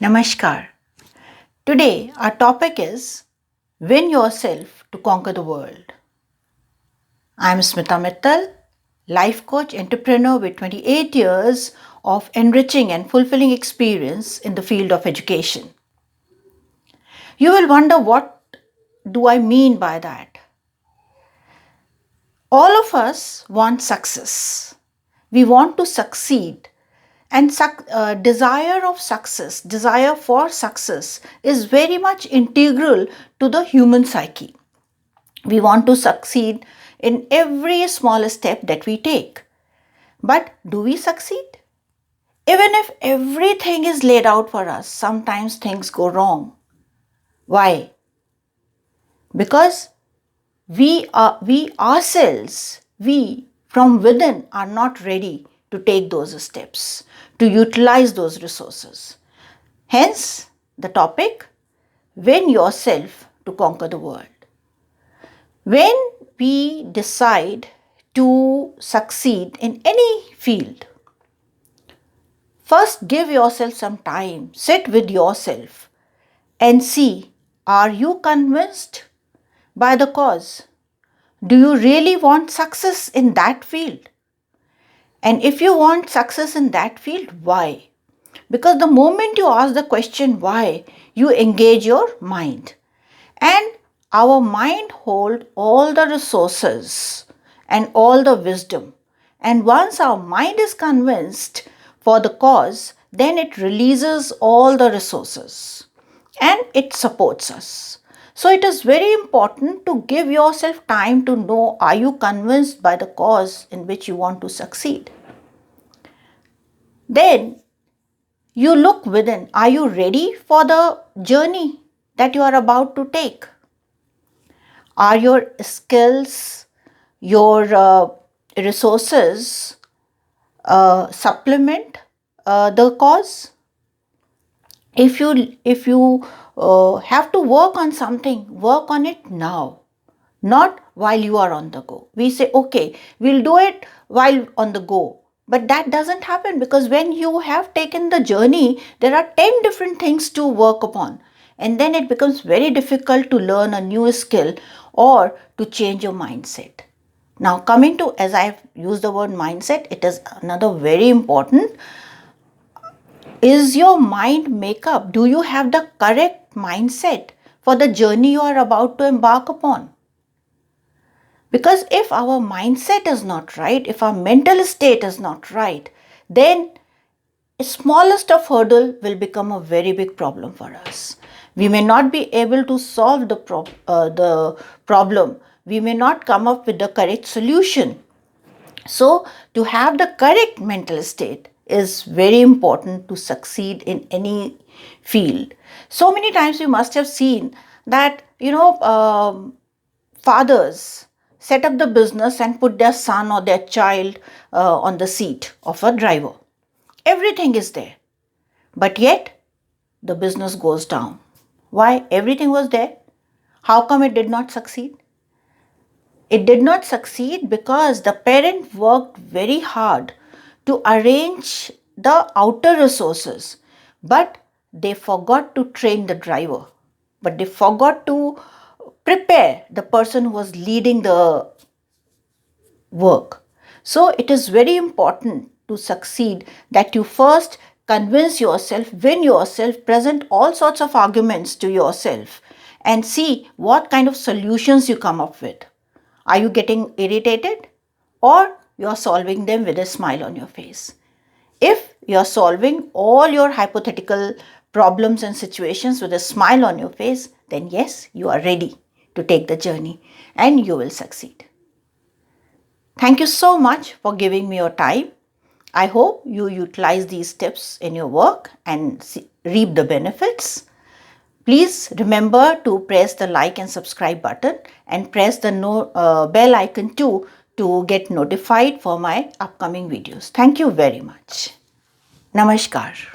Namaskar. Today our topic is Win Yourself to Conquer the World. I am Smita Mittal, life coach entrepreneur with 28 years of enriching and fulfilling experience in the field of education. You will wonder, what do I mean by that? All of us want success. We want to succeed, and desire for success is very much integral to the human psyche. We want to succeed in every small step that we take. But do we succeed? Even if everything is laid out for us, sometimes things go wrong. Why? Because we ourselves, we from within are not ready to take those steps, to utilize those resources. Hence, the topic, Win Yourself to Conquer the World. When we decide to succeed in any field, first give yourself some time, sit with yourself and see, are you convinced by the cause? Do you really want success in that field? And if you want success in that field, why? Because the moment you ask the question why, you engage your mind. And our mind holds all the resources and all the wisdom. And once our mind is convinced for the cause, then it releases all the resources and it supports us. So it is very important to give yourself time to know, are you convinced by the cause in which you want to succeed? Then you look within. Are you ready for the journey that you are about to take? Are your skills, your resources supplement the cause? If you have to work on something, work on it now, not while you are on the go. We say, okay, we'll do it while on the go. But that doesn't happen, because when you have taken the journey, there are 10 different things to work upon. And then it becomes very difficult to learn a new skill or to change your mindset. Now, coming to, as I've used the word mindset, it is another very important. Is your mind makeup? Do you have the correct mindset for the journey you are about to embark upon? Because if our mindset is not right, if our mental state is not right, then the smallest of hurdle will become a very big problem for us. We may not be able to solve the problem. We may not come up with the correct solution. So, to have the correct mental state is very important to succeed in any field. So many times you must have seen that, fathers set up the business and put their son or their child on the seat of a driver. Everything is there. But yet, the business goes down. Why? Everything was there. How come it did not succeed? It did not succeed because the parent worked very hard to arrange the outer resources, but they forgot to train the driver, but they forgot to prepare the person who was leading the work. So it is very important to succeed that you first convince yourself, win yourself, present all sorts of arguments to yourself and see what kind of solutions you come up with. Are you getting irritated, or you're solving them with a smile on your face? If you're solving all your hypothetical problems and situations with a smile on your face, then yes, you are ready to take the journey and you will succeed. Thank you so much for giving me your time. I hope you utilize these tips in your work and reap the benefits. Please remember to press the like and subscribe button and press the bell icon too to get notified for my upcoming videos. Thank you very much. Namaskar.